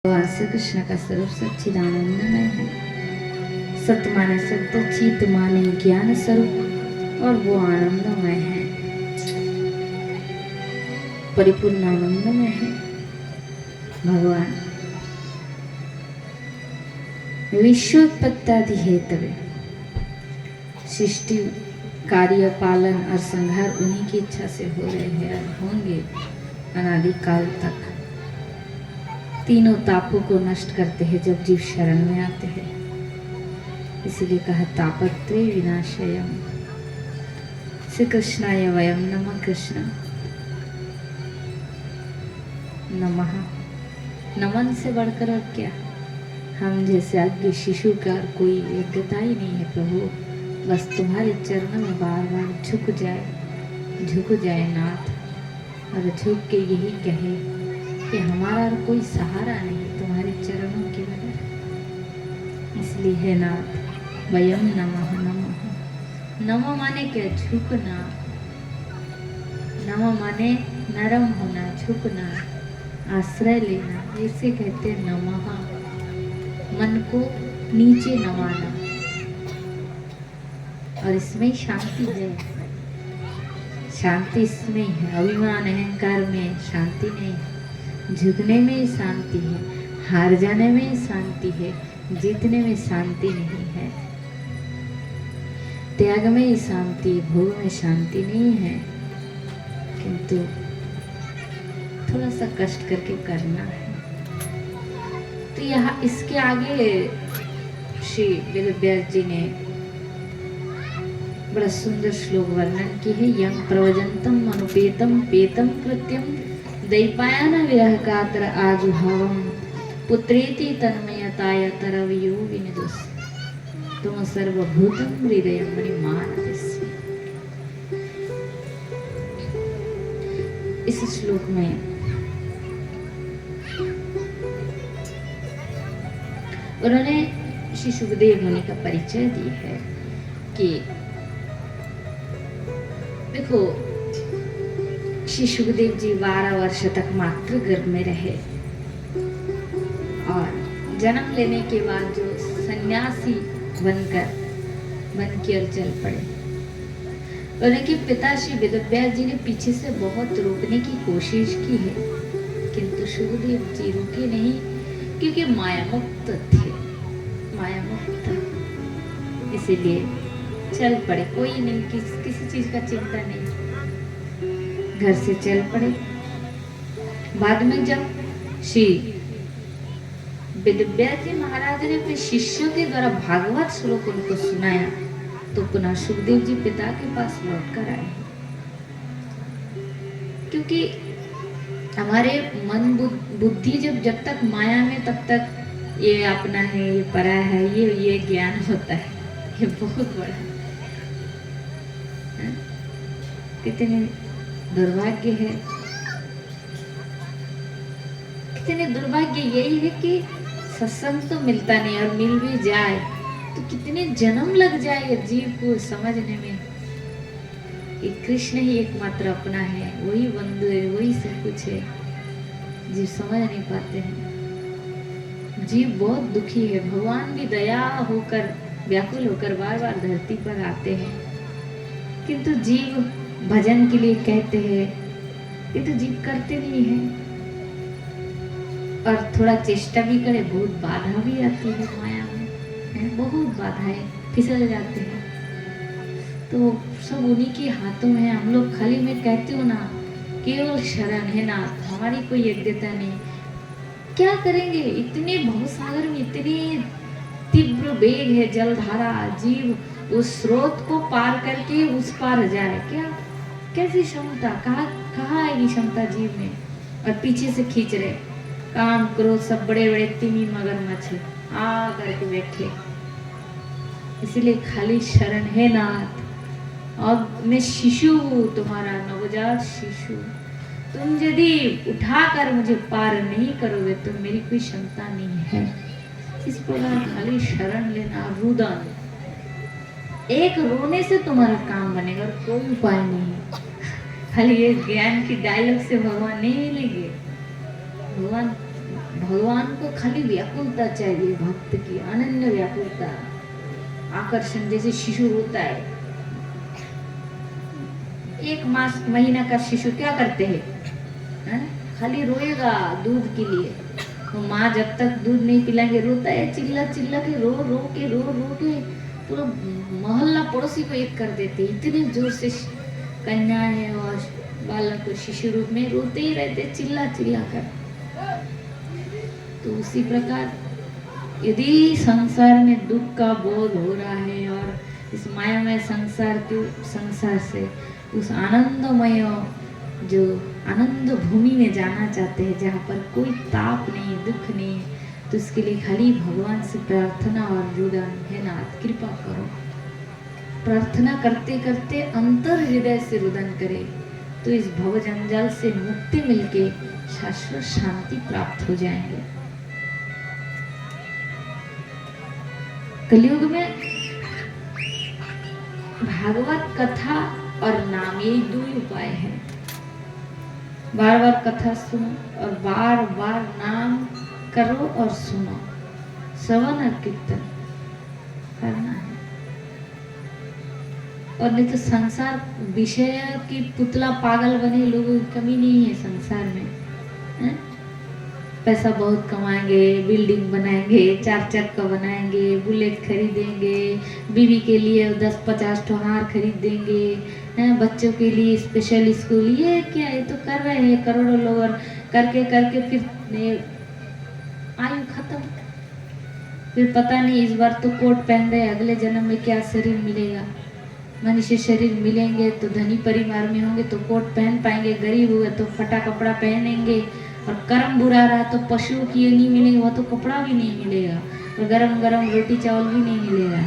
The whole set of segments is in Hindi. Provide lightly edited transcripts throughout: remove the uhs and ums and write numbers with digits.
भगवान श्री कृष्ण का स्वरूप सच्चिदानंदमय है। सत माने सत्य, चित माने ज्ञान स्वरूप और वो आनंदमय है, परिपूर्ण आनंदमय है। भगवान विश्वोत्पत्ति हेतवे, सृष्टि कार्य पालन और संहार उन्हीं की इच्छा से हो रहे हैं और होंगे अनादिकाल तक। तीनों तापों को नष्ट करते हैं जब जीव शरण में आते हैं। इसलिए कहा तापत्रय विनाशयम। श्री कृष्णाय वयम नमः। कृष्ण नमः। नमन से बढ़कर और क्या, हम जैसे अज्ञ शिशु का और कोई योग्यता ही नहीं है प्रभु। बस तुम्हारे चरणों में बार बार झुक जाए नाथ, और झुक के यही कहे कि हमारा और कोई सहारा नहीं तुम्हारे चरणों के बगैर। इसलिए है नाथ वयम नमः। नमः नमः माने क्या, झुकना। नमः माने नरम होना, झुकना, आश्रय लेना, ऐसे कहते हैं नमः। मन को नीचे नवाना, और इसमें शांति है। शांति इसमें है, अभिमान अहंकार में शांति नहीं है। झुकने में शांति है, हार जाने में शांति है, जीतने में शांति नहीं है। त्याग में ही शांति, भोग में शांति नहीं है। किंतु थोड़ा सा कष्ट करके करना है। तो यहाँ इसके आगे श्री वेदव्यास जी ने बड़ा सुंदर श्लोक वर्णन की है। यं प्रवजंतम अनुपेतम पेतम कृत्यम दैपायन विरह कातर आजुभावम पुत्रेति तन्मयताय तरवयो विनिदुस तुम सर्वभूतम हृदय मणिमानस्य। इस श्लोक में उन्होंने श्री सुखदेव मुनि का परिचय दिया है कि देखो, श्री सुखदेव जी 12 वर्ष तक मात्र गर्भ में रहे और जन्म लेने के बाद जो सन्यासी बन के चल पड़े। उनके पिता श्री वेदव्यास जी ने पीछे से बहुत रोकने की कोशिश की है, किंतु सुखदेव जी रुके नहीं, क्योंकि मायामुक्त थे, मायामुक्त। इसीलिए चल पड़े, कोई नहीं, किसी चीज का चिंता नहीं, घर से चल पड़े। बाद में जब श्री वेदव्यास जी महाराज ने अपने शिष्यों के द्वारा भागवत श्लोक उनको सुनाया, तो पुनः सुखदेव जी पिता के पास लौट कर आए। क्योंकि हमारे मन बुद्धि जब तक माया में, तब तक ये अपना है, ये परा है, ये ज्ञान होता है, ये बहुत बड़ा है। कितने दुर्भाग्य है, कितने दुर्भाग्य यही है कि सत्संग तो मिलता नहीं, और मिल भी जाए तो कितने जन्म लग जाए जीव को समझने में कि कृष्ण ही एकमात्र अपना है, वही बंधु है, वही सब कुछ है। जीव समझ नहीं पाते हैं। जीव बहुत दुखी है। भगवान भी दया होकर, व्याकुल होकर बार बार धरती पर आते हैं, किंतु जीव भजन के लिए कहते हैं, ये तो जीव करते नहीं है। और थोड़ा चेष्टा भी करे, बहुत बाधा भी आती है माया में, है? बहुत बाधाएं, फिसल जाते हैं। तो सब उन्हीं के हाथों में है। हम लोग खाली मैं कहती हूँ ना, केवल शरण है ना, हमारी कोई योग्यता नहीं। क्या करेंगे, इतने भवसागर में इतनी तीव्र वेग है जलधारा, जीव उस स्रोत को पार करके उस पार जाए, क्या कैसी क्षमता, कहाँ आएगी क्षमता जीव में। और पीछे से खींच रहे, काम क्रोध सब बड़े बड़े तिमी मगरमच्छ आ करके बैठे। इसीलिए खाली शरण है नाथ। और मैं शिशु, तुम्हारा नवजात शिशु, तुम यदि उठाकर मुझे पार नहीं करोगे तो मेरी कोई क्षमता नहीं है। इस प्रकार खाली शरण लेना, रुदन, एक रोने से तुम्हारा काम बनेगा और कोई उपाय नहीं। खाली ये ज्ञान की डायलॉग से भगवान नहीं मिलेंगे। भगवान भगवान को खाली व्याकुलता चाहिए, भक्त की अनन्य व्याकुलता, आकर्षण। जैसे शिशु होता है, 1 महीना का शिशु क्या करते हैं? खाली रोएगा दूध के लिए। तो माँ जब तक दूध नहीं पिलाएंगे रोता है, चिल्ला चिल्ला के रो रो के पूरा मोहल्ला पड़ोसी को एक कर देते, इतने जोर से कन्याएं और बालक शिशु रूप में रोते ही रहते, चिल्ला चिल्ला कर। तो उसी प्रकार यदि संसार में दुख का बोध हो रहा है और इस मायामय संसार से उस आनंदमय जो आनंद भूमि में जाना चाहते हैं, जहाँ पर कोई ताप नहीं, दुख नहीं, तो उसके लिए खाली भगवान से प्रार्थना और रुदन, है नाथ कृपा करो। प्रार्थना करते करते अंतर हृदय से रुदन करे, तो इस भव जंजाल से मुक्ति मिलके शाश्वत शांति प्राप्त हो जाएंगे। कलयुग में भागवत कथा और नाम, यही 2 उपाय हैं। बार बार कथा सुनो और बार बार नाम करो और सुनो, श्रवण और कीर्तन करना है। और नहीं तो संसार विषय की पुतला पागल बने लोगों की कमी नहीं है संसार में, है? पैसा बहुत कमाएंगे, बिल्डिंग बनाएंगे, 4 चक्का बनाएंगे, बुलेट खरीदेंगे, बीवी के लिए 10-50 ठो हार खरीद देंगे, हैं? बच्चों के लिए स्पेशल स्कूल, ये क्या, ये तो कर रहे हैं करोड़ों लोग, और करके करके फिर आयु खत्म। फिर पता नहीं इस बार तो कोट पहन रहे, अगले जन्म में क्या शरीर मिलेगा। मनुष्य शरीर मिलेंगे तो धनी परिवार में होंगे तो कोट पहन पाएंगे, गरीब हुए तो फटा कपड़ा पहनेंगे, और कर्म बुरा रहा तो पशुओं की नहीं मिलेगा, वो तो कपड़ा भी नहीं मिलेगा, और गरम गरम रोटी चावल भी नहीं मिलेगा।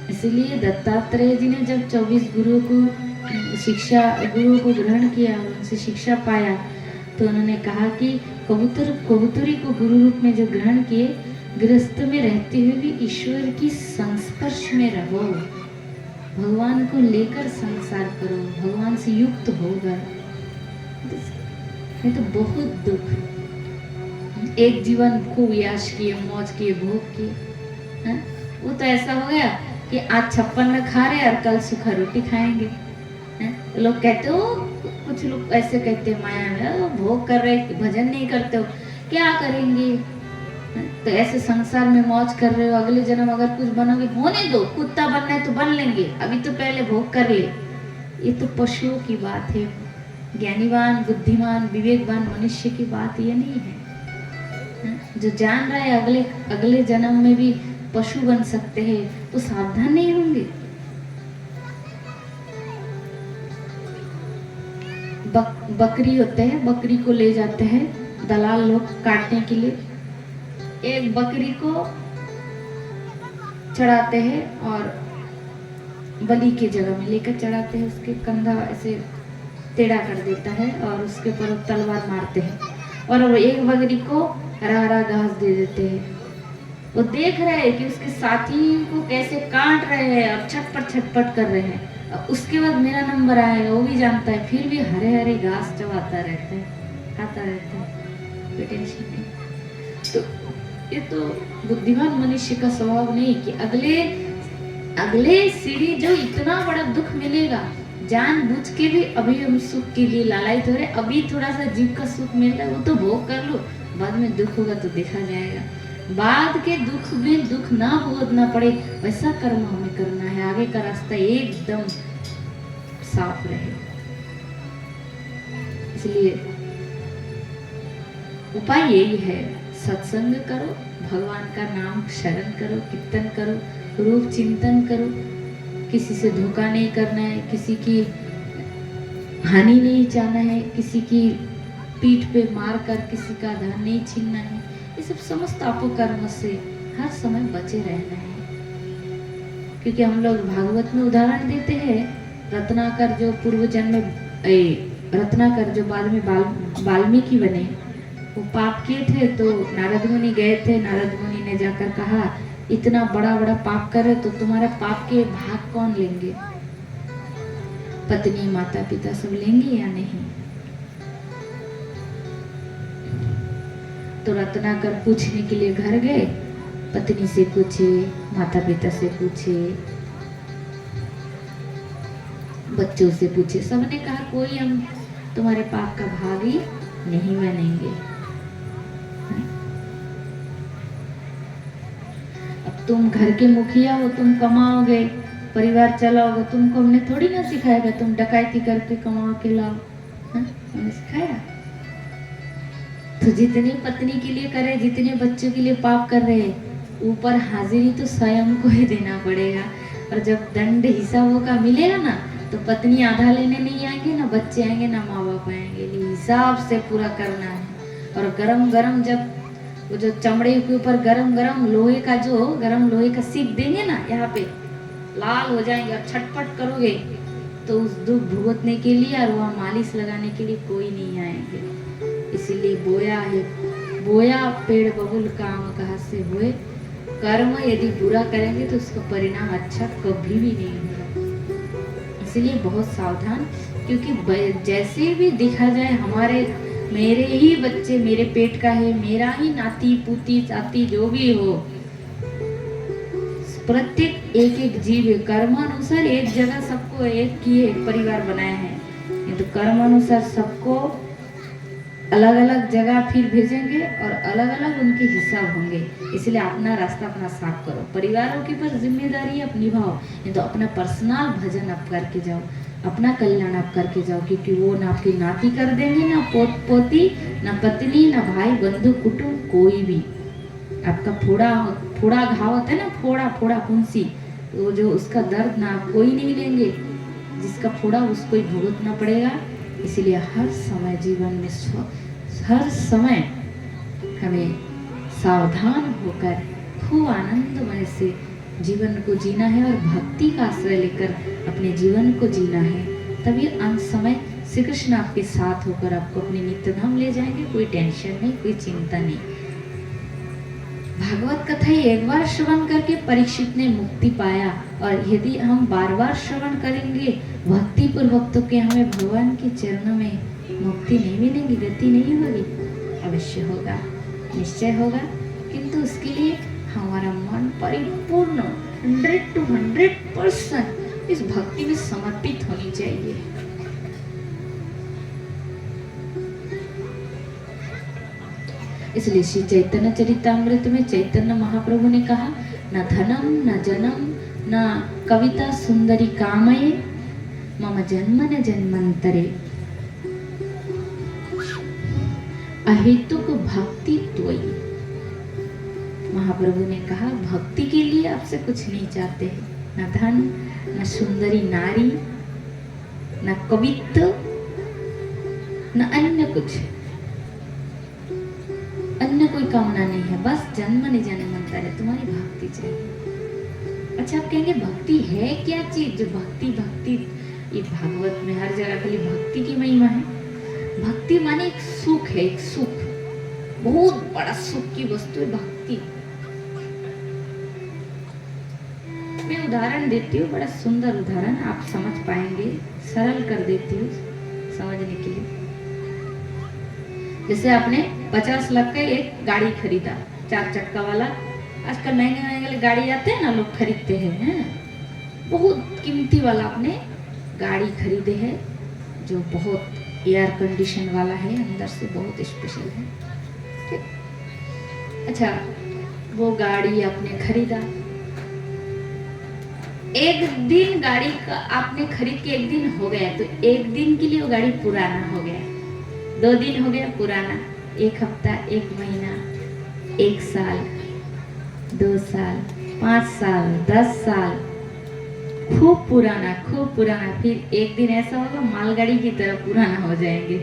इसलिए दत्तात्रेय जी ने जब 24 गुरुओं को ग्रहण किया, उनसे शिक्षा पाया, तो उन्होंने कहा कि कबूतरी को गुरु रूप में जो ग्रहण किए, गृहस्थ में रहते हुए भी ईश्वर की संस्पर्श में रहो, भगवान को लेकर संसार करो, भगवान से युक्त होकर। नहीं तो बहुत दुख, एक जीवन खूब याश किए, मौज किए, भोग किए, वो तो ऐसा हो गया कि आज 56 खा रहे और कल सूखा रोटी खाएंगे। लोग कहते हो, कुछ लोग ऐसे कहते हैं माया में भोग कर रहे, भजन नहीं करते हो, क्या करेंगे? तो ऐसे संसार में मौज कर रहे हो, अगले जन्म अगर कुछ बनोगे, होने दो, कुत्ता बनना है तो बन लेंगे, अभी तो पहले भोग कर ले। ये तो पशुओं की बात है, ज्ञानीवान बुद्धिमान विवेकवान मनुष्य की बात ये नहीं है। जो जान रहा है अगले जन्म में भी पशु बन सकते हैं, तो सावधान नहीं होंगे। बकरी होते हैं, बकरी को ले जाते हैं दलाल लोग काटने के लिए। एक बकरी को चढ़ाते हैं और बलि की जगह में लेकर चढ़ाते हैं, उसके कंधा ऐसे टेढ़ा कर देता है और उसके ऊपर तलवार मारते हैं, और एक बकरी को हरा हरा घास दे देते हैं। वो देख रहे हैं कि उसके साथी को कैसे काट रहे हैं और छटपट कर रहे हैं, और उसके बाद मेरा नंबर आएगा, वो भी जानता है, फिर भी हरे हरे घास चबाता रहता है, खाता रहता है, कोई टेंशन नहीं। तो ये तो बुद्धिमान मनुष्य का स्वभाव नहीं कि अगले सीढ़ी जो इतना बड़ा दुख मिलेगा, जानबूझ के भी अभी हम सुख के लिए लालायित हो रहे, अभी थोड़ा सा जीव का सुख मिल रहा है, वो तो भोग कर लो, बाद में दुख होगा तो देखा जाएगा। बाद के दुख में दुख ना भोगना पड़े, वैसा कर्म हमें करना है, आगे का रास्ता एकदम साफ रहे। इसलिए उपाय यही है, सत्संग करो, भगवान का नाम शरण करो, कीर्तन करो, रूप चिंतन करो, किसी से धोखा नहीं करना है, किसी की हानि नहीं चाहना है, किसी की पीठ पे मार कर किसी का धन नहीं छीनना है। ये सब समस्त अपकर्म से हर समय बचे रहना है। क्योंकि हम लोग भागवत में उदाहरण देते हैं, रत्नाकर जो पूर्व जन्म रत्नाकर जो बाद में वाल्मीकि बने, वो पाप किए थे, तो नारद मुनि गए थे, नारद मुनि ने जाकर कहा इतना बड़ा बड़ा पाप करे तो तुम्हारा पाप के भाग कौन लेंगे, पत्नी माता पिता सब लेंगे या नहीं? तो रत्नाकर पूछने के लिए घर गए, पत्नी से पूछे, माता पिता से पूछे, बच्चों से पूछे, सबने कहा कोई हम तुम्हारे पाप का भागी नहीं बनेंगे। अब तुम घर के मुखिया हो, तुम कमाओगे, परिवार चलाओगे, तुमको हमने थोड़ी ना सिखाएगा तुम डकैती करके कमाओ के लाओ, हमने सिखाया? तो जितनी पत्नी के लिए करे, जितने बच्चों के लिए पाप कर रहे, ऊपर हाजिरी तो स्वयं को ही देना पड़ेगा। और जब दंड हिसाबों का मिलेगा ना, तो पत्नी आधा लेने नहीं आएंगे, ना बच्चे आएंगे, ना माँ बाप आएंगे। हिसाब से पूरा करना है। और गरम गरम जब वो जो चमड़े के ऊपर गरम गरम लोहे का, जो गरम लोहे का सीख देंगे ना, यहाँ पे लाल हो जाएंगे और छटपट करोगे, तो उस दुख भुगतने के लिए और वह मालिश लगाने के लिए कोई नहीं आएंगे। इसीलिए बोया है, बोया पेड़ बबुल काम कहाँ से हुए। कर्म यदि बुरा करेंगे तो उसका परिणाम अच्छा कभी भी नहीं होगा। इसलिए बहुत सावधान, क्योंकि जैसे भी दिखा जाए हमारे, मेरे ही बच्चे मेरे पेट का है, मेरा ही नाती पुती चाती जो भी हो, प्रत्येक एक एक जीव कर्मानुसार एक जगह सबको एक किए, एक परिवार बनाए हैं। तो कर्मानुसार सबको अलग अलग जगह फिर भेजेंगे और अलग अलग उनके हिसाब होंगे। इसलिए अपना रास्ता अपना साफ करो, परिवारों की पर जिम्मेदारी आप निभाओ, नहीं तो अपना पर्सनल भजन आप करके जाओ, अपना कल्याण आप करके जाओ। क्योंकि वो ना आपकी नाती कर देंगे, ना पोत पोती, ना पत्नी, ना भाई बंधु कुटुंब, कोई भी। आपका फोड़ा घाव होता है ना, फोड़ा फुंसी, वो जो उसका दर्द ना कोई नहीं लेंगे, जिसका फोड़ा उसको ही भुगतना पड़ेगा। इसलिए हर समय जीवन में हर समय हमें सावधान होकर खूब आनंदमय से जीवन को जीना है और भक्ति का आश्रय लेकर अपने जीवन को जीना है। तभी अंत समय श्री कृष्ण आपके साथ होकर आपको अपने नित्य धाम ले जाएंगे। कोई टेंशन नहीं, कोई चिंता नहीं। भागवत कथा ही एक बार श्रवण करके परीक्षित ने मुक्ति पाया, और यदि हम बार बार श्रवण करेंगे भक्ति पूर्वक, तो क्या हमें भगवान के चरणों में मुक्ति नहीं मिलेगी, गति नहीं होगी? अवश्य होगा, निश्चय होगा। किंतु उसके लिए हमारा मन परिपूर्ण 100 to 100% इस भक्ति में समर्पित होनी चाहिए। इसलिए श्री चैतन्य चरितामृत में चैतन्य महाप्रभु ने कहा, न धनम न जनम न कविता सुंदरी कामये मम जन्म न जन्मांतरे अहेतुक भक्ति त्वयि। महाप्रभु ने कहा, भक्ति के लिए आपसे कुछ नहीं चाहते हैं, न धन, न सुंदरी नारी, न कवित्व, न अन्य कुछ, अन्य कोई कामना नहीं है, बस जन्म न जन्मांतर तुम्हारी भक्ति चाहिए। अच्छा, आप कहेंगे भक्ति है क्या चीज? जो भक्ति ये भागवत में हर जगह खाली भक्ति की महिमा है। भक्ति माने एक सुख है, एक सुख, बहुत बड़ा सुख की वस्तु है भक्ति। मैं उदाहरण देती हूँ, बड़ा सुंदर उदाहरण, आप समझ पाएंगे, सरल कर देती हूँ समझने के लिए। जैसे आपने 50 लाख का एक गाड़ी खरीदा, 4 चक्का वाला। आजकल महंगे महंगे गाड़ी आते हैं ना, लोग खरीदते हैं, बहुत कीमती वाला आपने गाड़ी खरीदे है, जो बहुत एयर कंडीशन वाला है, अंदर से बहुत स्पेशल है, ठीक। अच्छा, वो गाड़ी आपने खरीदा, एक दिन गाड़ी का आपने खरीद के एक दिन हो गया, तो एक दिन के लिए वो गाड़ी पुराना हो गया, 2 दिन हो गया पुराना, 1 हफ्ता, 1 महीना, 1 साल, 2 साल, 5 साल, 10 साल, खूब पुराना, फिर एक दिन ऐसा होगा मालगाड़ी की तरह पुराना हो जाएंगे,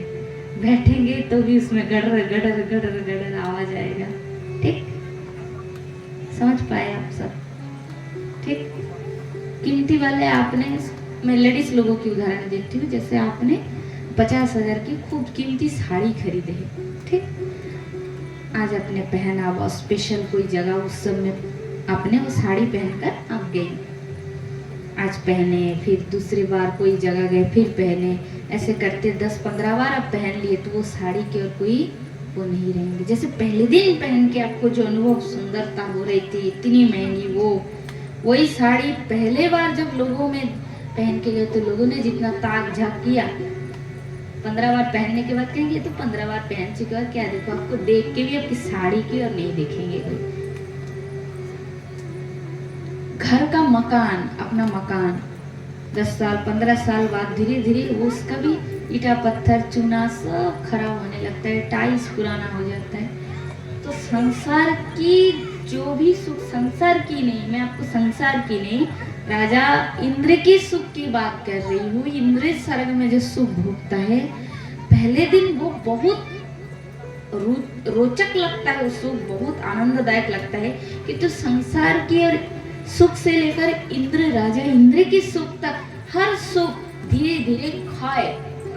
बैठेंगे तो भी उसमें गड़र गड़र गड़र गड़र आवाज आएगा, ठीक। समझ पाए आप सब, ठीक। कीमती वाले आपने, मैं लेडीज लोगों की उदाहरण देती हूँ, जैसे आपने 50,000 की खूब कीमती साड़ी खरीदे है, ठीक। आज आपने पहना, वो स्पेशल कोई जगह उस समय आपने वो साड़ी पहनकर आप गई, आज पहने, फिर दूसरी बार कोई जगह गए फिर पहने, ऐसे करते 10-15 बार आप पहन लिए, तो वो साड़ी की और कोई वो नहीं रहेंगे। जैसे पहले दिन पहन के आपको जो अनुभव सुंदरता हो रही थी, इतनी महंगी, वही साड़ी पहले बार जब लोगों में पहन के गए तो लोगों ने जितना ताक झाक किया, 15 बार पहनने के बाद कहेंगे तो 15 बार पहन चुके और क्या देखो, आपको देख के भी आपकी साड़ी की और नहीं देखेंगे कोई। घर का मकान, अपना मकान 10 साल 15 साल बाद धीरे धीरे वो उसका भी ईटा पत्थर चूना सब खराब होने लगता है, टाइल्स पुराना हो जाता है। तो संसार की जो भी सुख, संसार की नहीं, मैं आपको संसार की नहीं, राजा इंद्र की सुख की बात कर रही हूँ। इंद्र स्वर्ग में जो सुख भोगता है, पहले दिन वो बहुत रोचक लगता है, वो सुख बहुत आनंददायक लगता है कि तो संसार की और सुख से लेकर इंद्र, राजा इंद्र की सुख तक हर सुख धीरे धीरे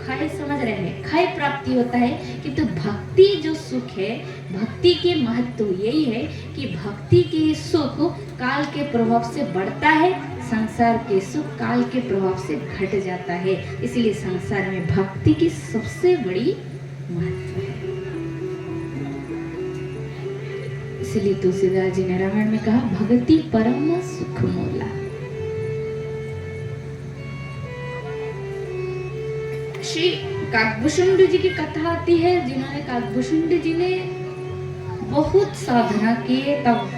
क्षय समझ रहे हैं, क्षय प्राप्ति होता है। कि तो भक्ति जो सुख है, भक्ति के महत्व यही है कि भक्ति के सुख काल के प्रभाव से बढ़ता है, संसार के सुख काल के प्रभाव से घट जाता है। इसलिए संसार में भक्ति की सबसे बड़ी महत्व है। इसलिए तुलसीदास जी ने रामायण में कहा, भक्ति परम सुख मोला। श्री काकभूषुंड जी की कथा आती है, जिन्होंने काकभूषुंड जी ने बहुत साधना किए, तब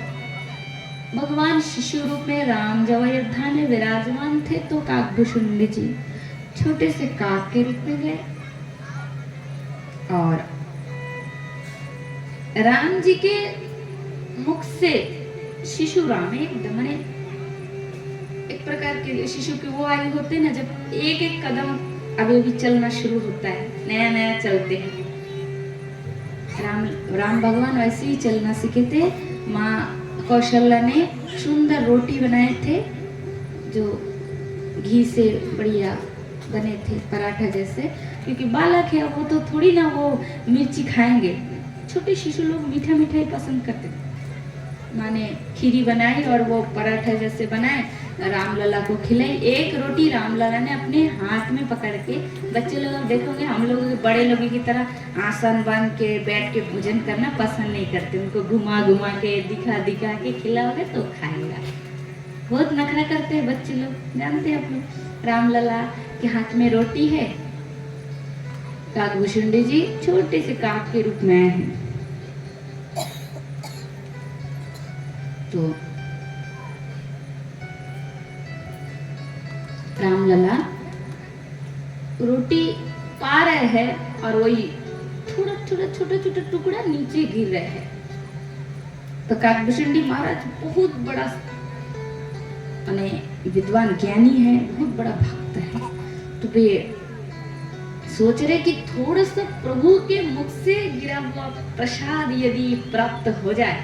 भगवान शिशु रूप में राम जब अयोध्या में विराजमान थे तो काकभूषुंड जी छोटे से काक के रूप में गए और राम जी के मुख से शिशु राम एकदम एक प्रकार के शिशु की वो आयु होते ना, जब एक एक कदम अभी चलना शुरू होता है, नया नया चलते हैं। राम भगवान वैसे ही चलना सीखे थे। माँ कौशल्या ने सुंदर रोटी बनाए थे जो घी से बढ़िया बने थे, पराठा जैसे, क्योंकि बालक है वो तो थोड़ी ना वो मिर्ची खाएंगे, छोटे शिशु लोग मीठा मीठा ही पसंद करते थे। माँ ने खीरी बनाई और वो पराठा जैसे बनाए, रामलला को खिलाई। एक रोटी रामलला ने अपने हाथ में पकड़ के, बच्चे लोग अब देखोगे हम लोगों के बड़े लोगों की तरह आसन बांध के बैठ के भोजन करना पसंद नहीं करते, उनको घुमा घुमा के दिखा दिखा के खिलाओगे तो खाएगा। बहुत नखरा करते हैं बच्चे लोग, जानते हैं आप लोग। रामलला के हाथ में रोटी है, काकभूषुंड जी छोटे से काक के रूप में आए हैं। तो रामलला रोटी पा रहे हैं और वही थोड़ा थोड़ा छोटा छोटा टुकड़ा नीचे गिर रहे हैं। तो काकभूषुंड जी महाराज बहुत बड़ा विद्वान ज्ञानी है, बहुत बड़ा भक्त है। तो वे सोच रहे कि थोड़ा सा प्रभु के मुख से गिरा हुआ प्रसाद यदि प्राप्त हो जाए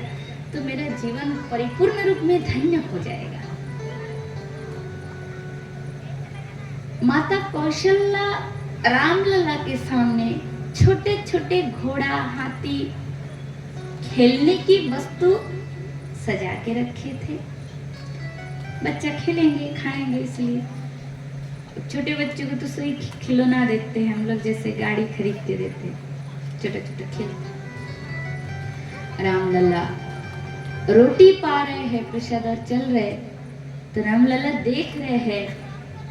तो मेरा जीवन परिपूर्ण रूप में धन्य हो जाएगा। माता कौशल्या रामलला के सामने छोटे छोटे घोड़ा, हाथी, खेलने की वस्तु सजा के रखे थे। बच्चा खेलेंगे खाएंगे, इसलिए छोटे बच्चों को तो सही खिलौना देते हैं हम लोग, जैसे गाड़ी खरीद के देते हैं, छोटा छोटा खेलता। रामलला रोटी पा रहे हैं, प्रसाद और चल रहे, तो रामलला देख रहे हैं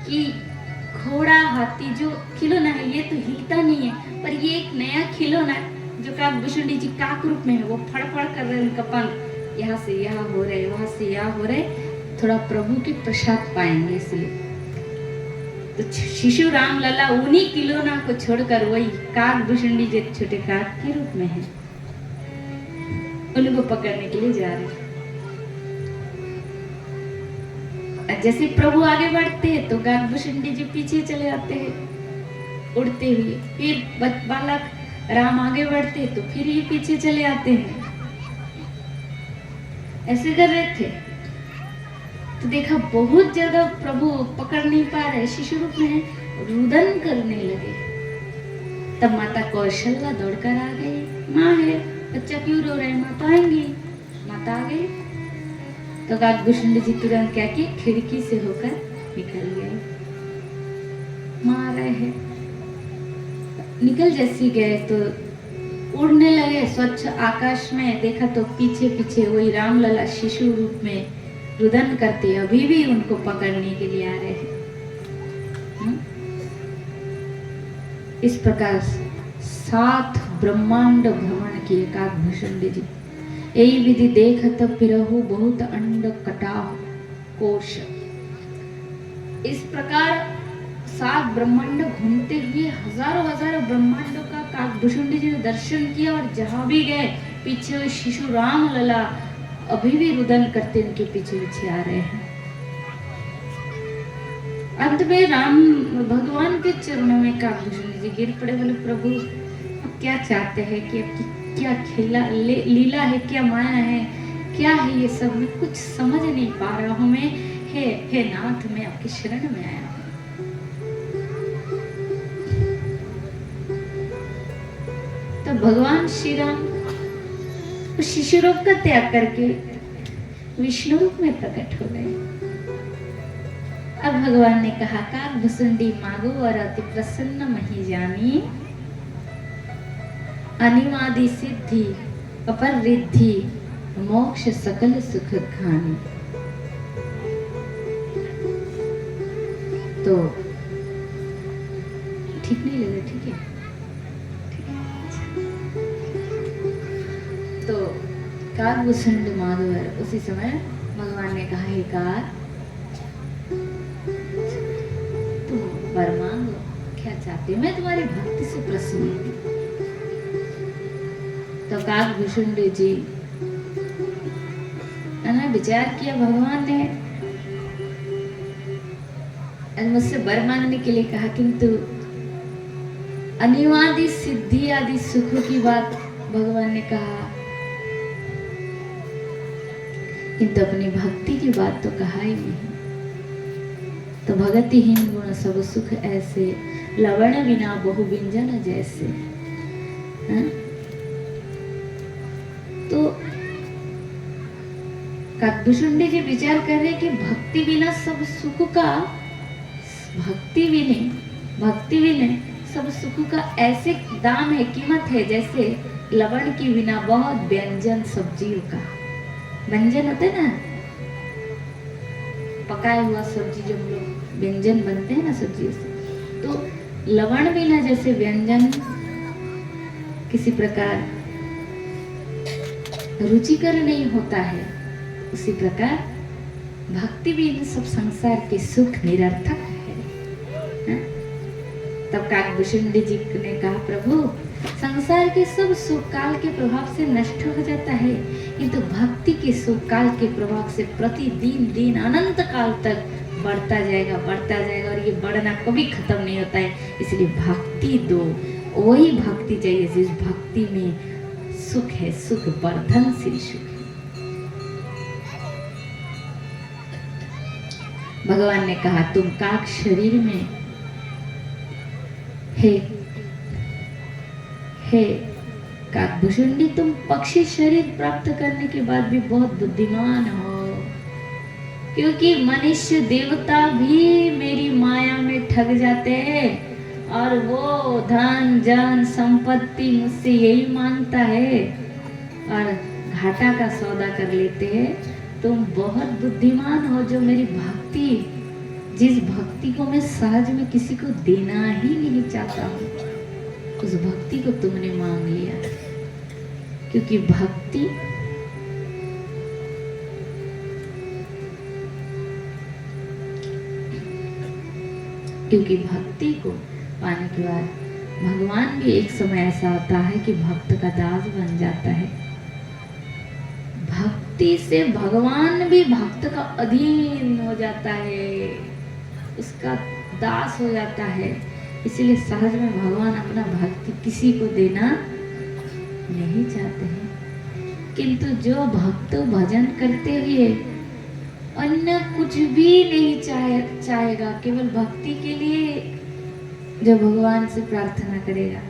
कि घोड़ा, हाथी जो खिलौना है ये तो हिलता नहीं है, पर ये एक नया खिलौना जो काकभूषुंड जी काक रूप में है, वो फड़फड़ कर रहे हैं, उनका पंख यहाँ से यहाँ हो रहे, वहां से यहाँ हो रहे, थोड़ा प्रभु के प्रसाद पाएंगे इसलिए। तो शिशु रामलला उन्हीं खिलौना को छोड़कर वही काकभूषुंड जी छोटे काक के रूप में है, उनको पकड़ने के लिए जा रहे हैं। जैसे प्रभु आगे बढ़ते हैं तो काकभूषुंड जी पीछे चले आते हैं उड़ते हुए, फिर बालक राम आगे बढ़ते हैं तो फिर ये पीछे चले आते हैं। ऐसे कर रहे थे तो देखा बहुत ज्यादा प्रभु पकड़ नहीं पा रहे, शिशु रूप में है, रुदन करने लगे। तब माता कौशल्या दौड़कर आ गई। माँ है, बच्चा क्यों रो रहे हैं, माता आएंगी। माता आ गई तो काकभूषुंड जी तुरंत क्या किए, खिड़की से होकर निकल गए। माँ आ रहे हैं, निकल जैसी गए तो उड़ने लगे स्वच्छ आकाश में, देखा तो पीछे पीछे वही रामलला शिशु रूप में रुदन करते अभी भी उनको पकड़ने के लिए आ रहे हैं। इस प्रकार 7 ब्रह्मांड भ्रमण किए काकभूषुंडी जी। यही विधि देखत फिरहु बहुत अंड कटाह कोश। इस प्रकार 7 ब्रह्मांड घूमते हुए हजारों ब्रह्मांडों का काकभूषुंडी जी ने दर्शन किया, और जहां भी गए पीछे हुए शिशु राम लला अभी भी रुदन करते उनके पीछे पीछे आ रहे हैं। अंत में राम भगवान के चरणों में काकभूषुंडी जी गिर पड़े, बोले प्रभु आप क्या चाहते हैं कि आपकी क्या खेला लीला है, क्या माया है, क्या है ये सब, मैं कुछ समझ नहीं पा रहा हूँ। मैं हे नाथ मैं आपकी शरण में आया हूँ। तो भगवान श्री राम उस शिशु रूप का त्याग करके विष्णु रूप में प्रकट हो गए। अब भगवान ने कहा काकभूषुंडी मागो और अति प्रसन्न मही जानी, अनिमादि सिद्धि अपर रिद्धि मोक्ष सकल सुख खानी। तो ठीक नहीं लगे? ठीक है। तो काकभूषुंडी माधवर उसी समय भगवान ने कहा हे कार तुम वर मांगो, क्या चाहते हो, मैं तुम्हारी भक्ति से प्रसन्न हूँ। तो काकभूषुंडी जी ने विचार किया, भगवान ने मुझसे वर मांगने के लिए कहा, किंतु अनिवार्य सिद्धि आदि सुखों की बात भगवान ने कहा, किंतु अपनी भक्ति की बात तो कहा ही नहीं। तो भगतिहीन गुण सब सुख ऐसे, लवण बिना बहु व्यंजन जैसे। तो काकभूषुंडी जी विचार कर रहे कि भक्ति बिना सब सुख का, भक्ति बिना सब सुख का ऐसे दाम है, कीमत है, जैसे लवण की बिना बहुत व्यंजन सब्जियों का। व्यंजन होते ना, पकाया हुआ सब्जी जो हम लोग व्यंजन बनते हैं ना सब्जियों से, तो लवण बिना जैसे व्यंजन किसी प्रकार रुचिकर नहीं होता है, उसी प्रकार भक्ति भी इन सब संसार के सुख निरर्थक है। तब काकभूषुंडी जी ने कहा, प्रभु संसार के सब सुख काल के प्रभाव से नष्ट हो जाता है, किंतु भक्ति के सुख काल के प्रभाव से प्रतिदिन दिन अनंत काल तक बढ़ता जाएगा, और ये बढ़ना कभी खत्म नहीं होता है। इसलिए भक्ति दो, वही भक्ति चाहिए जिस भक्ति में सुख है, सुख वर्धनशील सुख है। भगवान ने कहा, तुम काक शरीर में हे काकभूषुंडी, तुम पक्षी शरीर प्राप्त करने के बाद भी बहुत बुद्धिमान हो, क्योंकि मनुष्य देवता भी मेरी माया में ठग जाते हैं, और वो धन जन संपत्ति मुझसे यही मांगता है और घाटा का सौदा कर लेते हैं। तुम बहुत बुद्धिमान हो जो मेरी भक्ति, जिस भक्ति को मैं सहज में किसी को देना ही नहीं चाहता हूँ, उस भक्ति को तुमने मांग लिया। क्योंकि भक्ति को पाने के बाद भगवान भी एक समय ऐसा आता है कि भक्त का दास बन जाता है। भक्ति से भगवान भी भक्त का अधीन हो जाता है, उसका दास हो जाता है। इसलिए सहज में भगवान अपना भक्ति किसी को देना नहीं चाहते हैं, किंतु जो भक्त भजन करते हुए अन्य कुछ भी नहीं चाहेगा, केवल भक्ति के लिए जो भगवान से प्रार्थना करेगा,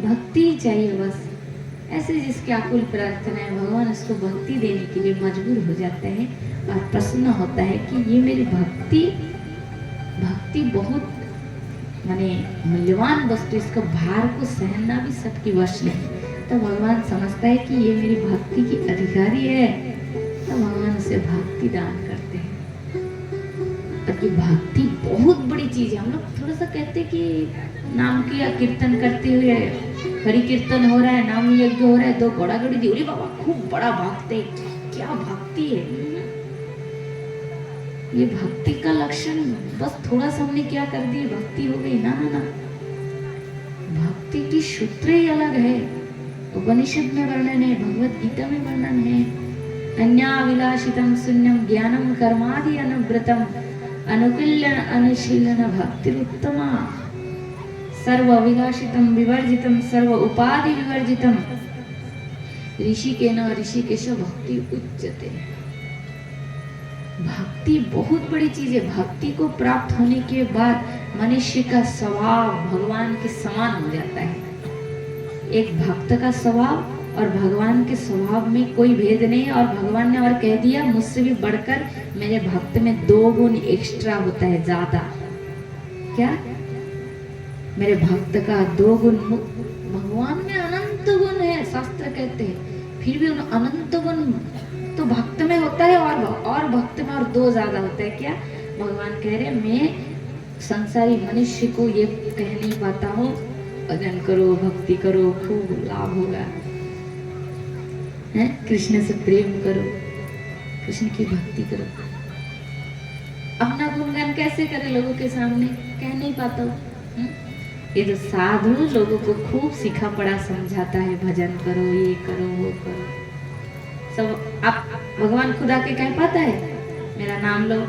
भक्ति चाहिए बस, ऐसे जिसकी आकुल प्रार्थना है, भगवान उसको भक्ति देने के लिए मजबूर हो जाते हैं और प्रसन्न होता है कि ये मेरी भक्ति बहुत माने मूल्यवान वस्तु, इसका भार को सहना भी सबकी वश नहीं। तो भगवान समझता है कि ये मेरी भक्ति की अधिकारी है, तो भगवान उसे भक्ति दान करते हैं। और ये भक्ति बहुत बड़ी चीज है। हम लोग थोड़ा सा कहते हैं कि नाम किया कीर्तन करते हुए, हरि कीर्तन हो रहा है, नाम यज्ञ हो रहा है, दो घोड़ा गड़ी दी, बाबा खूब बड़ा भक्त है, क्या भक्ति है। ये भक्ति का लक्षण बस थोड़ा सा हमने क्या कर दिया, भक्ति हो गई? ना ना ना, भक्ति की सूत्र ही अलग है। उपनिषद में वर्णन है, भगवत गीता में वर्णन है। अन्याविलाषितम शून्यम ज्ञानम कर्मादि अनुव्रतम अनुकीलन अनुशीलन भक्तिरुत्तमा सर्व अविलाषितम विवर्जितम सर्व उपाधि विवर्जितम ऋषिकेन ऋषिकेश भक्ति उच्यते। भक्ति बहुत बड़ी चीज है। भक्ति को प्राप्त होने के बाद मनुष्य का स्वभाव भगवान के समान हो जाता है। एक भक्त का स्वभाव और भगवान के स्वभाव में कोई भेद नहीं। और भगवान ने और कह दिया, मुझसे भी बढ़कर मेरे भक्त में 2 गुण एक्स्ट्रा होता है, ज्यादा। क्या? मेरे भक्त का 2 गुण। भगवान में अनंत गुण है, शास्त्र कहते हैं, फिर भी उन अनंत गुण तो भक्त में होता है और भक्त में और 2 ज्यादा होता है। क्या? भगवान कह रहे, मैं संसारी मनुष्य को ये कह नहीं पाता हूँ भजन करो, भक्ति करो, खूब लाभ होगा, हैं? कृष्ण से प्रेम करो, कृष्ण की भक्ति करो। अपना गुणगान कैसे करे लोगों के सामने? कह नहीं पाता हूँ। ये तो साधु लोगों को खूब सिखा पड़ा समझाता है, भजन करो, ये करो, वो करो। सब आप भगवान खुदा के कह पाता है, मेरा नाम लो,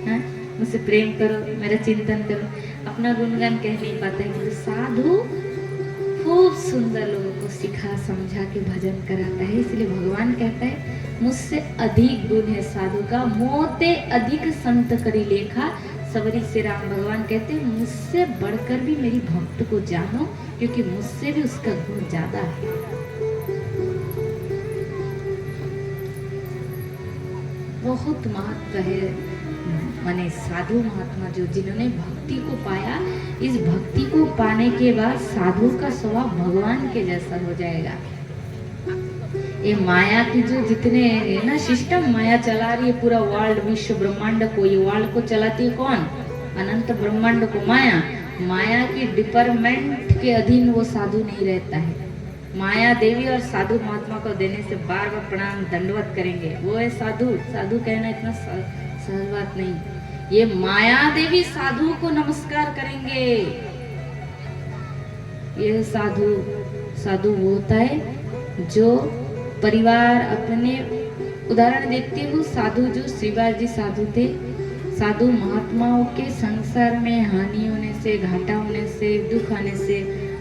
हैं? मुझसे प्रेम करो, मेरा चिंतन करो। अपना गुणगान कह नहीं पाता है, कि साधु खूब सुंदर लोगों को सिखा समझा के भजन कराता है। इसलिए भगवान कहता है, मुझसे अधिक गुण है साधु का, मोते अधिक संत करी लेखा। सबरी से राम भगवान कहते हैं, मुझसे बढ़कर भी मेरी भक्त को जानो, क्योंकि मुझसे भी उसका गुण ज्यादा है। बहुत महत्व है माने साधु महात्मा जो जिन्होंने भक्ति को पाया, इस भक्ति को पाने के बाद साधु का स्वभाव भगवान के जैसा हो जाएगा। ये माया की जो जितने ना सिस्टम माया चला रही है पूरा वर्ल्ड, विश्व ब्रह्मांड को, ये वर्ल्ड को चलाती है कौन? अनंत ब्रह्मांड को माया। माया की डिपार्टमेंट के अधीन वो साधु नहीं रहता है। माया देवी और साधु महात्मा को देने से बार बार प्रणाम दंडवत करेंगे, वो है साधु। साधु कहना इतना सहज बात नहीं। ये माया देवी साधु को नमस्कार करेंगे। ये साधु साधु वो होता है जो परिवार अपने, उदाहरण देखते हो, साधु जो श्रीवास जी साधु थे। साधु महात्माओं के संसार में हानि होने से, घाटा होने से, दुख आने से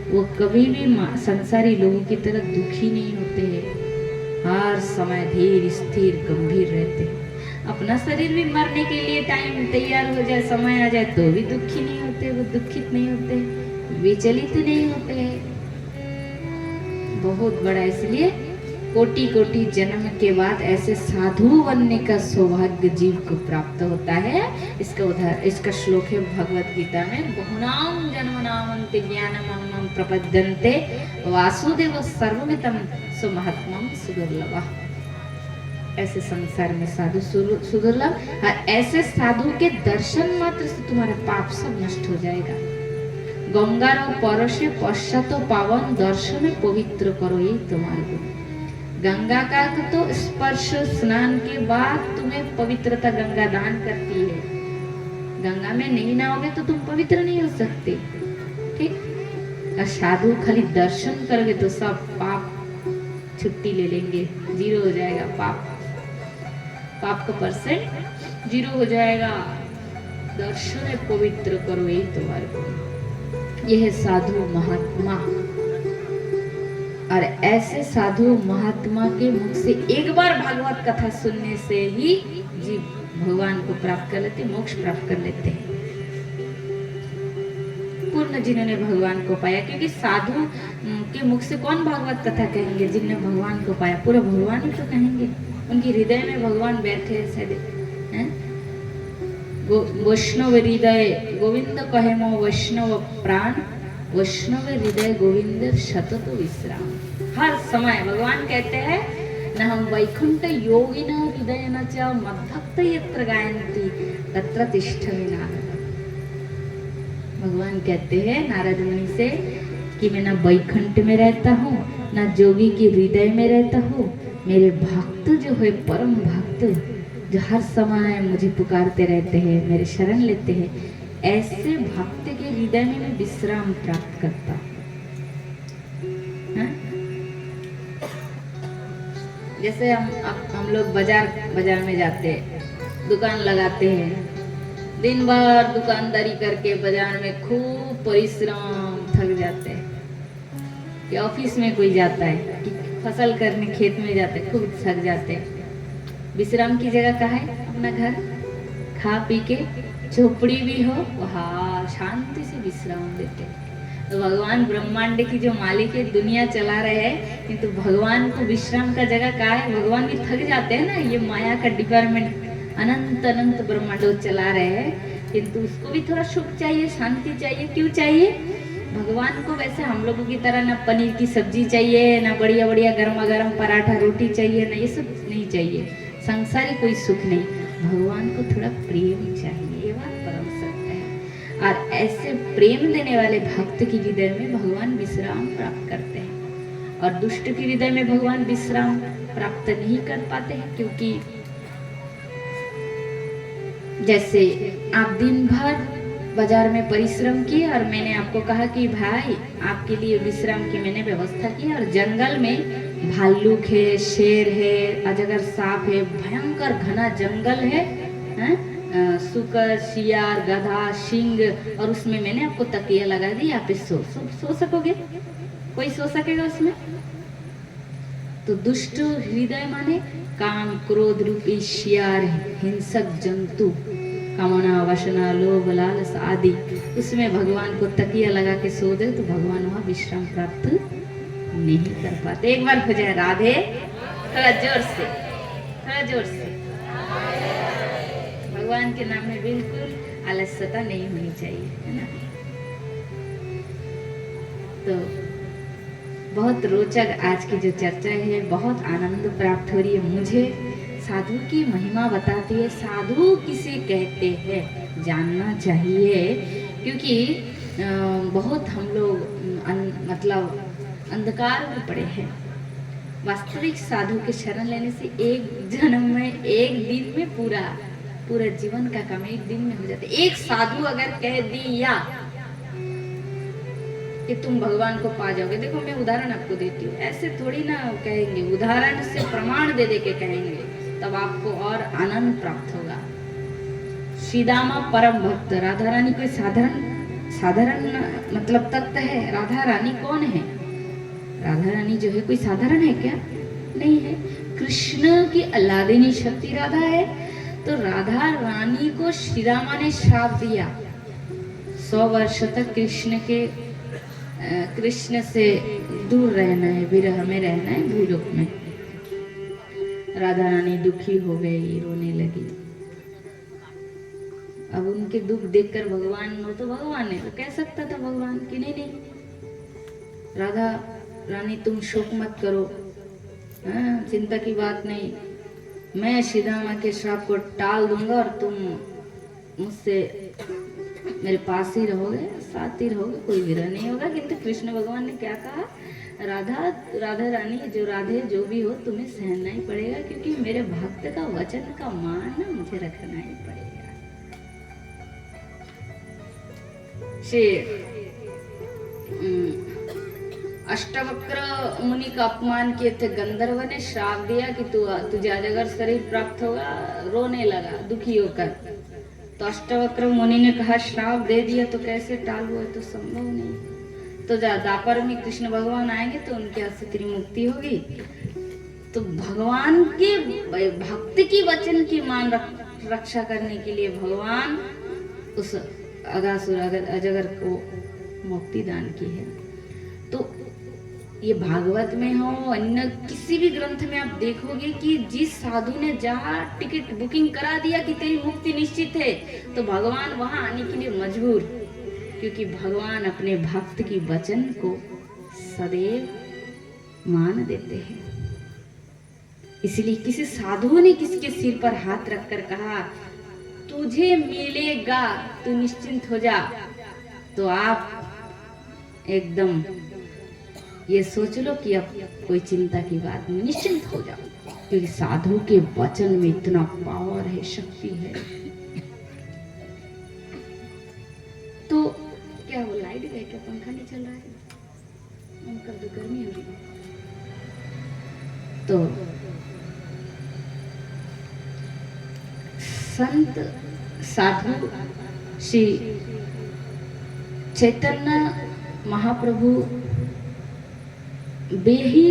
वो कभी भी संसारी लोगों की तरह दुखी नहीं होते हैं। हर समय धीर स्थिर गंभीर रहते हैं। अपना शरीर भी मरने के लिए टाइम तैयार हो जाए, समय आ जाए, तो भी दुखी नहीं होते, वो दुखित नहीं होते, विचलित नहीं होते। बहुत बड़ा, इसलिए कोटि कोटि जन्म के बाद ऐसे साधु बनने का सौभाग्य जीव को प्राप्त होता है। इसका श्लोक है भगवत गीता में, बहुनाम जन्मनामन्ते ज्ञानमन्नं प्रपद्यन्ते वासुदेव सर्वमितं सुमहात्मं सुदुर्लभः। ऐसे संसार में साधु सुदुर्लभ, और ऐसे साधु के दर्शन मात्र से तुम्हारा पाप सब नष्ट हो जाएगा। गंगार परशे पश्चात पावन दर्शन पवित्र करो, ये तुम्हारे को। गंगा का तो स्पर्श स्नान के बाद तुम्हें पवित्रता गंगा दान करती है। गंगा में नहीं नहाओगे तो तुम पवित्र नहीं हो सकते, ठीक। और साधु खाली दर्शन करोगे तो सब पाप छुट्टी ले लेंगे, 0 हो जाएगा पाप का परसेंट 0 हो जाएगा। दर्शन पवित्र करो, यही तुम्हारे को। यह है साधु महात्मा। और ऐसे साधु महात्मा के मुख से एक बार भागवत कथा सुनने से ही जीव भगवान को प्राप्त कर लेते, मोक्ष प्राप्त कर लेते हैं पूर्ण, जिन्होंने भगवान को पाया। क्योंकि साधु के मुख से कौन भागवत कथा कहेंगे? जिन्होंने भगवान को पाया, पूरा भगवान ही तो कहेंगे। उनके हृदय में भगवान बैठे हैं। वैष्णव हृदय गोविंद कहे मो वैष्णव प्राण, वैष्णव हृदय गोविंद सतत विश्राम। हर समय भगवान कहते हैं न हम वैकुंठ योगिना हृदय न च मद्भक्त यत्र गायन्ति तत्र तिष्ठति नारद। भगवान कहते हैं नारद मुनि से कि मैं ना वैकुंठ में रहता हूँ ना जोगी के हृदय में रहता हूँ। मेरे भक्त जो है परम भक्त जो हर समय मुझे पुकारते रहते हैं, मेरे शरण लेते हैं, ऐसे भक्त के हृदय में मैं विश्राम प्राप्त करता हूँ। जैसे हम लोग बाजार में जाते हैं, दुकान लगाते हैं, दिन भर दुकानदारी करके बाजार में खूब परिश्रम, थक जाते हैं। या ऑफिस में कोई जाता है कि फसल करने खेत में जाते हैं, खूब थक जाते हैं। विश्राम की जगह कहाँ है? अपना घर, खा पी के झोपड़ी भी हो वहाँ शांति से विश्राम देते हैं। तो भगवान ब्रह्मांड की जो मालिक है, दुनिया चला रहे हैं, किंतु भगवान को विश्राम का जगह कहाँ है? भगवान भी थक जाते हैं ना, ये माया का डिपार्टमेंट अनंत अनंत ब्रह्मांडों चला रहे हैं, किंतु उसको भी थोड़ा सुख चाहिए, शांति चाहिए। क्यों चाहिए? भगवान को वैसे हम लोगों की तरह ना पनीर की सब्जी चाहिए, ना बढ़िया बढ़िया गर्मा गर्म पराठा रोटी चाहिए, ना ये सब नहीं चाहिए, संसारी कोई सुख नहीं। भगवान को थोड़ा प्रेम चाहिए, ये बात परम सत्य है। और ऐसे प्रेम देने वाले भक्त की हृदय में भगवान विश्राम प्राप्त करते हैं, और दुष्ट के हृदय में भगवान विश्राम प्राप्त नहीं कर पाते हैं। क्योंकि जैसे आप दिन भर बाजार में परिश्रम किए और मैंने आपको कहा कि भाई आपके लिए विश्राम की मैंने व्यवस्था की, और जंगल में भालू है, शेर है, अजगर सांप है, भयंकर घना जंगल है, सुकर, शियार, गधा, सिंह, और उसमें मैंने आपको तकिया लगा दी, आप सो सकोगे? कोई सो सकेगा उसमें? तो दुष्ट हृदय माने काम क्रोध रूपी शियार, हिंसक जंतु, कामना वासना लोभ लालच आदि, उसमें भगवान को तकिया लगा के सो दे तो भगवान वहाँ विश्राम प्राप्त नहीं कर पाते। एक बार हो जाए राधे, थोड़ा जोर से, थोड़ा जोर से। भगवान के नाम में बिल्कुल आलस्यता नहीं होनी चाहिए, है ना। तो बहुत रोचक आज की जो चर्चा है, बहुत आनंद प्राप्त हो रही है मुझे। साधु की महिमा बताती है, साधु किसे कहते हैं जानना चाहिए, क्योंकि बहुत हम लोग मतलब अंधकार में पड़े हैं। वास्तविक साधु के शरण लेने से एक जन्म में, एक दिन में पूरा जीवन का काम एक दिन में हो जाता है। एक साधु अगर कह दिया कि तुम भगवान को पा जाओगे, देखो मैं उदाहरण आपको देती हूँ, ऐसे थोड़ी ना कहेंगे, उदाहरण से प्रमाण दे दे के कहेंगे, तब आपको और आनंद प्राप्त होगा। श्रीदामा परम भक्त, राधा रानी कोई साधारण मतलब तत्व है? राधा रानी कौन है? राधा रानी जो है कोई साधारण है क्या? नहीं है। कृष्ण की अल्लादिनी शक्ति राधा है। तो राधा रानी को श्री रामा ने श्राप दिया, 100 वर्ष तक कृष्ण से दूर रहना है, विरह में रहना है, भूलोक में। राधा रानी दुखी हो गई, रोने लगी। अब उनके दुख देखकर भगवान, वो तो भगवान है, वो कह सकता था भगवान कि नहीं राधा रानी तुम शोक मत करो, चिंता की बात नहीं, मैं श्री रामा के श्राप को टाल दूंगा और तुम मुझसे मेरे पास ही रहोगे, साथ ही रहोगे, कोई विरह नहीं होगा। किंतु कृष्ण भगवान ने क्या कहा? राधा रानी जो भी हो तुम्हें सहना ही पड़ेगा, क्योंकि मेरे भक्त का वचन का मान ना मुझे रखना ही पड़ेगा। अष्टवक्र मुनि का अपमान किए थे, गंधर्व ने श्राप दिया कि तुझे अजगर शरीर प्राप्त होगा, रोने लगा दुखी होकर। तो अष्टवक्र मुनि ने कहा श्राप दे दिया तो कैसे टालू, है तो संभव नहीं। तो द्वापर में कृष्ण भगवान आएंगे तो उनके हाथ से तेरी मुक्ति होगी। तो भगवान के भक्त की वचन की मान रक्षा करने के लिए भगवान उस अगासुर अजगर को मुक्ति दान की है। तो ये भागवत में हो, अन्य किसी भी ग्रंथ में आप देखोगे कि जिस साधु ने जहाँ टिकट बुकिंग करा दिया कि तेरी मुक्ति निश्चित है, तो भगवान वहां आने के लिए मजबूर, क्योंकि भगवान अपने भक्त की वचन को सदैव मान देते हैं। इसलिए किसी साधु ने किसके सिर पर हाथ रखकर कहा, तुझे मिलेगा, तू निश्चिंत हो जा। तो आप एकदम ये सोच लो कि अब कोई चिंता की बात नहीं, निश्चिंत हो जाओ, क्योंकि साधु के वचन में इतना पावर है, शक्ति है। तो क्या वो लाइट गए, क्या पंखा नहीं चल रहा है? उनका तो गर्मी हो रही है। तो संत साधु श्री चैतन्य महाप्रभु वे ही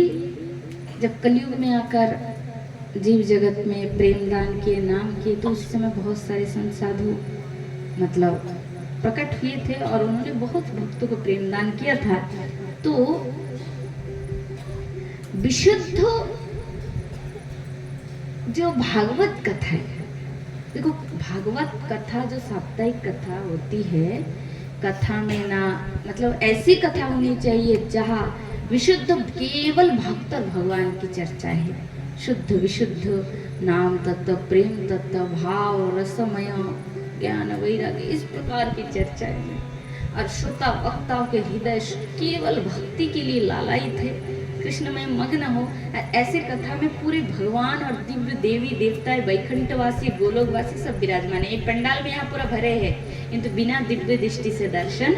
जब कलयुग में आकर जीव जगत में प्रेम दान किए, नाम किए, तो उस समय बहुत सारे संत साधु मतलब प्रकट हुए थे और उन्होंने बहुत भक्तों को प्रेम दान किया था। तो विशुद्ध जो भागवत कथा है, देखो भागवत कथा जो साप्ताहिक कथा होती है, कथा में ना मतलब ऐसी कथा होनी चाहिए जहाँ विशुद्ध केवल भक्त और भगवान की चर्चा है, शुद्ध विशुद्ध नाम तत्व, प्रेम तत्व, भाव रसमय ज्ञान वैराग्य, इस प्रकार की चर्चा है। और श्रोता वक्ताओं के हृदय केवल भक्ति के लिए लालायित है, कृष्ण में मग्न हो। ऐसे कथा में पूरे भगवान और दिव्य देवी देवताएं, वैकुंठवासी, गोलोकवासी सब विराजमान है। ये पंडाल में यहाँ पूरा भरे है, किंतु बिना दिव्य दृष्टि से दर्शन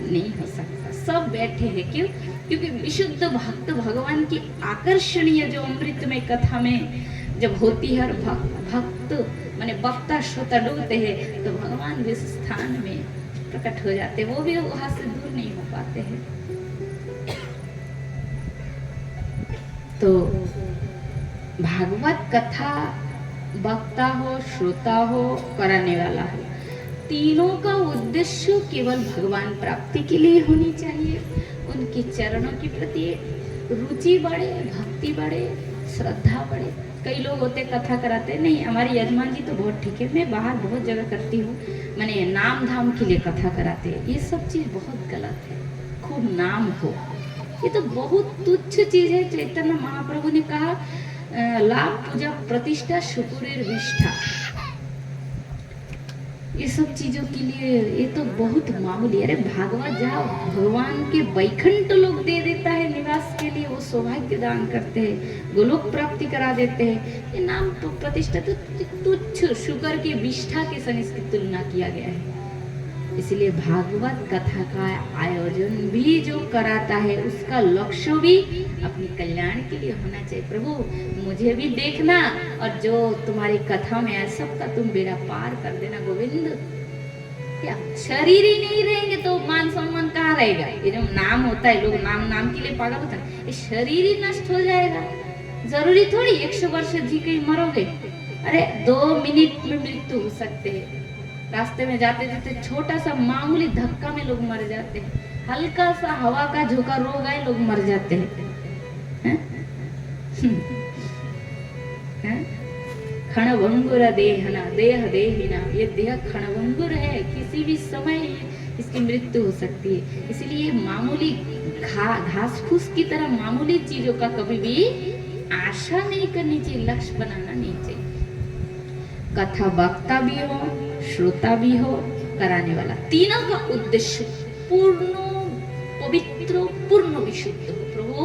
नहीं हो सकता। सब बैठे हैं, क्यों? क्योंकि विशुद्ध भक्त भगवान की आकर्षणीय जो अमृत में कथा में जब होती है और भक्त माने वक्ता श्रोता डूबते हैं, तो भगवान जिस स्थान में प्रकट हो जाते हैं वो भी वहां से दूर नहीं हो पाते हैं। तो भागवत कथा वक्ता हो, श्रोता हो, कराने वाला हो, तीनों का उद्देश्य केवल भगवान प्राप्ति के लिए होनी चाहिए। उनके चरणों के प्रति रुचि बढ़े, भक्ति बढ़े, श्रद्धा बढ़े। कई लोग होते कथा कराते नहीं, हमारी यजमान जी तो बहुत ठीक है, मैं बाहर बहुत जगह करती हूँ, मैंने नाम धाम के लिए कथा कराते हैं। ये सब चीज बहुत गलत है। खूब नाम हो, ये तो बहुत तुच्छ चीज है। चैतन्य महाप्रभु ने कहा लाभ, पूजा, प्रतिष्ठा, शुक्र, विष्ठा, ये सब चीजों के लिए ये तो बहुत मामूली। अरे भागवत जहाँ भगवान के वैकुंठ लोग दे देता है निवास के लिए, वो सौभाग्य दान करते हैं, गोलोक प्राप्ति करा देते हैं। ये नाम तो प्रतिष्ठा तो तुच्छ शुगर की विष्ठा के संग इसकी तुलना किया गया है। इसलिए भागवत कथा का आयोजन भी जो कराता है उसका लक्ष्य भी अपनी कल्याण के लिए होना चाहिए। प्रभु मुझे भी देखना और जो तुम्हारी कथा में है सबका तुम बेड़ा पार कर देना गोविंद। क्या शरीर ही नहीं रहेंगे तो मान सम्मान कहाँ रहेगा? ये जो नाम होता है, लोग नाम के लिए पागल होता है, ये शरीर ही नष्ट हो जाएगा। जरूरी थोड़ी 100 वर्ष जी के मरोगे। अरे 2 मिनट में मृत्यु हो सकते है। रास्ते में जाते जाते छोटा सा मामूली धक्का में लोग मर जाते हैं, हल्का सा हवा का झोंका रोग आए लोग मर जाते हैं। क्षणभंगुर देहना देह देहिना, ये देह क्षणभंगुर है, किसी भी समय इसकी मृत्यु हो सकती है। इसलिए मामूली घास फूस की तरह मामूली चीजों का कभी भी आशा नहीं करनी चाहिए, लक्ष्य बनाना नहीं चाहिए। कथा वक्ता भी हो, श्रोता भी हो, कराने वाला, तीनों का उद्देश्य पूर्ण पवित्र पूर्ण विशुद्ध हो। प्रभु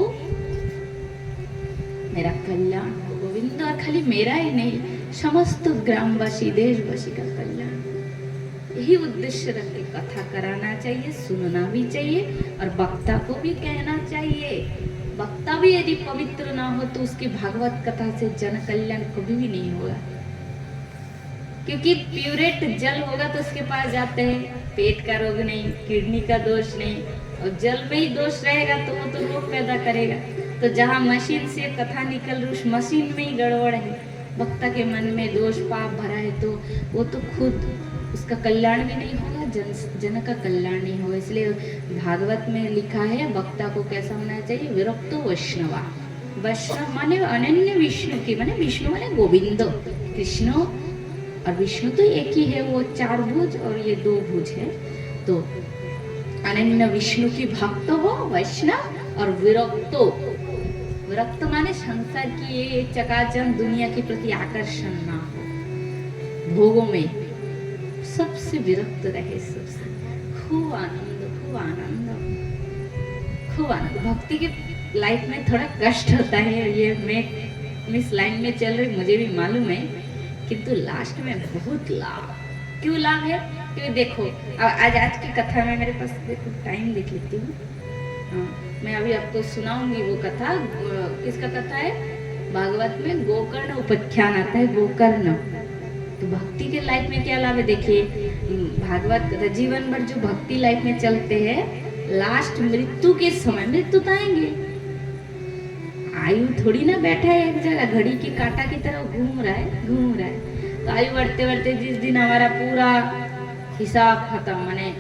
मेरा कल्याण हो गोविंद, और खाली मेरा ही नहीं समस्त ग्रामवासी देशवासी का कल्याण, यही उद्देश्य रख के कथा कराना चाहिए, सुनना भी चाहिए और वक्ता को भी कहना चाहिए। वक्ता भी यदि पवित्र ना हो तो उसकी भागवत कथा से जन कल्याण कभी भी नहीं होगा। क्योंकि प्यूरेट जल होगा तो उसके पास जाते हैं, पेट का रोग नहीं, किडनी का दोष नहीं, और जल में ही दोष रहेगा तो वो तो रोग पैदा करेगा। तो जहाँ मशीन से कथा निकल रही उस मशीन में ही गड़बड़ है, वक्ता के मन में दोष पाप भरा है तो वो तो खुद उसका कल्याण भी नहीं होगा, जन का कल्याण नहीं होगा। इसलिए भागवत में लिखा है वक्ता को कैसा होना चाहिए? विरक्तो वैष्णवा। वैष्णव माने अनन्य विष्णु की, माने विष्णु माने गोविंद, कृष्ण और विष्णु तो एक ही है, वो 4 भुज और ये 2 भुज है। तो अनन्य विष्णु की भक्त हो वैष्णव, और विरक्तो विरक्त माने संसार की ये चकाचौंध दुनिया के प्रति आकर्षण ना हो, भोगों में सबसे विरक्त रहे, सबसे खूब आनंद, खूब आनंद, खूब आनंद। भक्ति के लाइफ में थोड़ा कष्ट होता है, ये मैं इस लाइन में चल रही, मुझे भी मालूम है, किंतु लास्ट में बहुत लाभ। क्यों लाभ है? क्योंकि देखो आज की कथा में मेरे पास देखो टाइम देख लेती हूँ। मैं अभी आपको सुनाऊंगी वो कथा। किसका कथा है? भागवत में गोकर्ण उपाख्यान आता है, गोकर्ण। तो भक्ति के लाइफ में क्या लाभ है? देखिए, भागवत कथा जीवन भर जो भक्ति लाइफ में चलते हैं, लास्ट मृत्यु के समय, मृत्यु तो आएंगे, आयु थोड़ी ना बैठा है एक जगह, घड़ी की कांटा की तरह घूम रहा है। तो आयु बढ़ते बढ़ते जिस दिन हमारा पूरा हिसाब खत्म, माने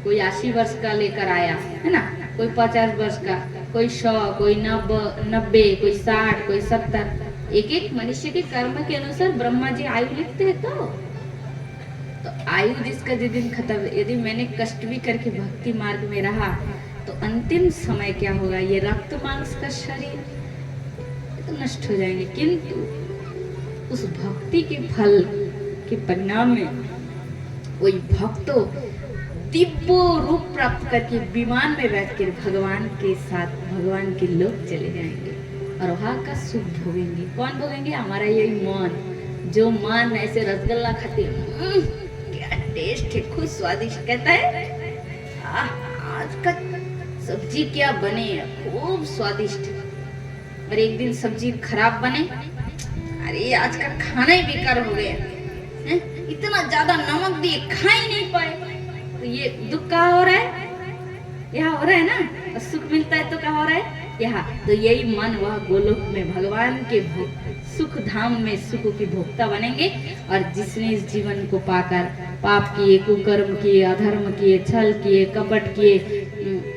कोई 80 वर्ष का लेकर आया है ना, कोई 50 वर्ष का, कोई 100, कोई 90, कोई 60, कोई 70, एक एक मनुष्य के कर्म के अनुसार ब्रह्मा जी आयु लिखते हैं। तो आयु जिसका जिस दिन खत्म, यदि मैंने कष्ट भी करके भक्ति मार्ग में रहा तो अंतिम समय क्या होगा? ये रक्त मांस का शरीर तो नष्ट हो जाएंगे, किंतु उस भक्ति के फल के परिणाम में वही भक्तों दिव्य रूप प्राप्त करके विमान में बैठकर भगवान के साथ भगवान के लोग चले जाएंगे और वहां का सुख भोगेंगे। कौन भोगेंगे? हमारा यही मन, जो मन ऐसे रसगुल्ला खाते, क्या टेस्ट है, खूब स्वादिष्ट, कहता है आज का सब्जी क्या बने, खूब स्वादिष्ट। और एक दिन सब्जी खराब बने, अरे आज का खाना ही बेकार हो गया, इतना ज्यादा नमक दिए खा ही नहीं पाए। तो ये दुख कहाँ हो रहा है? यहाँ हो रहा है ना। और सुख मिलता है तो कहाँ हो रहा है? यहाँ। तो यही मन वह गोलोक में भगवान के सुख धाम में सुख की भोक्ता बनेंगे। और जिसने इस जीवन को पाकर पाप किए, कुकर्म किए, अधर्म किए, छल किए, कपट किए,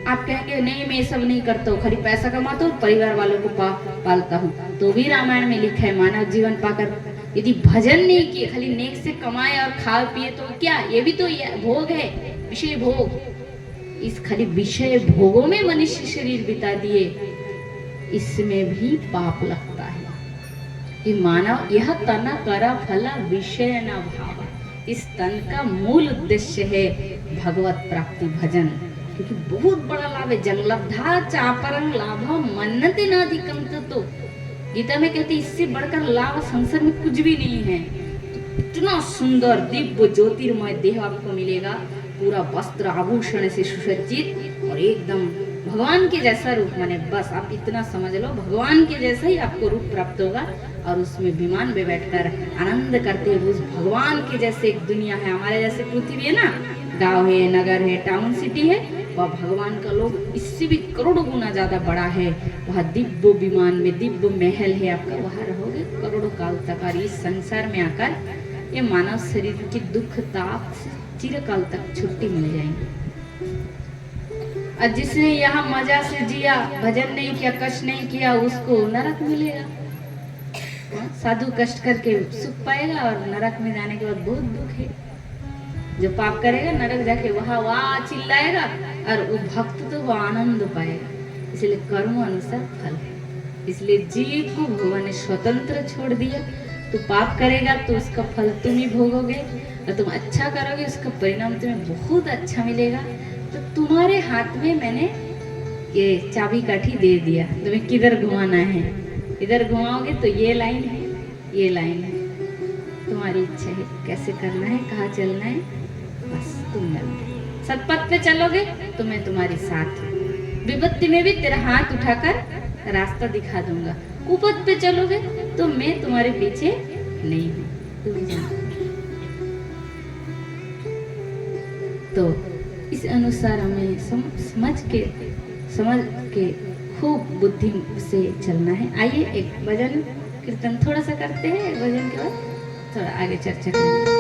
आप कहेंगे नहीं मैं सब नहीं करता हूँ, खाली पैसा कमाता हूँ, परिवार वालों को पालता हूँ, तो भी रामायण में लिखा है मानव जीवन पाकर यदि भजन नहीं किए, खाली नेक से कमाए और खा पिए तो क्या, ये भी तो भोग है, विषय भोग। इस खाली विषय भोगों में मनुष्य शरीर बिता दिए, इसमें भी पाप लगता है। कि मानव यह तन करा फला विषय न भावा, इस तन का मूल उद्देश्य है भगवत प्राप्ति भजन, क्योंकि बहुत बड़ा लाभ है। जंगलब्धा चापरंग लाभ मन्नते नाधिकम। तो गीता में कहती है इससे बढ़कर लाभ संसार में कुछ भी नहीं है। तो इतना सुंदर दिव्य ज्योतिर्मय देह आपको मिलेगा, पूरा वस्त्र आभूषण से सुसज्जित और एकदम भगवान के जैसा रूप, माने बस आप इतना समझ लो भगवान के जैसा ही आपको रूप प्राप्त होगा। और उसमें विमान में बैठकर आनंद करते हुए उस भगवान के जैसे एक दुनिया है, हमारे जैसे पृथ्वी है ना, गांव है, नगर है, टाउन सिटी है, वह भगवान का लोग इससे भी करोड़ों गुना ज्यादा बड़ा है। वह दिव्य विमान में दिव्य महल है आपका, वहां रहोगे करोड़ों काल तक। और इस संसार में आकर ये मानव शरीर की दुख ताप से चिरकाल तक छुट्टी मिल जाएंगी। और जिसने यहाँ मजा से जिया, भजन नहीं किया, कष्ट नहीं किया, उसको नरक मिलेगा। साधु कष्ट करके सुख पाएगा और नरक में जाने के बाद बहुत दुख है। जो पाप करेगा नरक जाके वहां वाह चिल्लाएगा, और वो भक्त तो वो आनंद पाएगा। इसलिए कर्म अनुसार फल है। इसलिए जीव को भगवान ने स्वतंत्र छोड़ दिया। तो पाप करेगा तो उसका फल तुम ही भोगोगे, और तुम अच्छा करोगे उसका परिणाम तुम्हें बहुत अच्छा मिलेगा। तो तुम्हारे हाथ में मैंने ये चाबी काठी दे दिया, तुम्हें किधर घुमाना है, इधर घुमाओगे तो ये लाइन है, ये लाइन है, तुम्हारी इच्छा है कैसे करना है, कहाँ चलना है, बस तुम जानते। सतपथ पे चलोगे तो मैं तुम्हारे साथ हूँ, विपत्ति में भी तेरा हाथ उठाकर रास्ता दिखा दूंगा। कुपथ पे चलोगे तो मैं तुम्हारे पीछे नहीं हूँ, तुम जानो। तो इस अनुसार हमें समझ के खूब बुद्धि से चलना है। आइए एक भजन कीर्तन थोड़ा सा करते हैं, भजन के बाद थोड़ा आगे चर्चा करेंगे।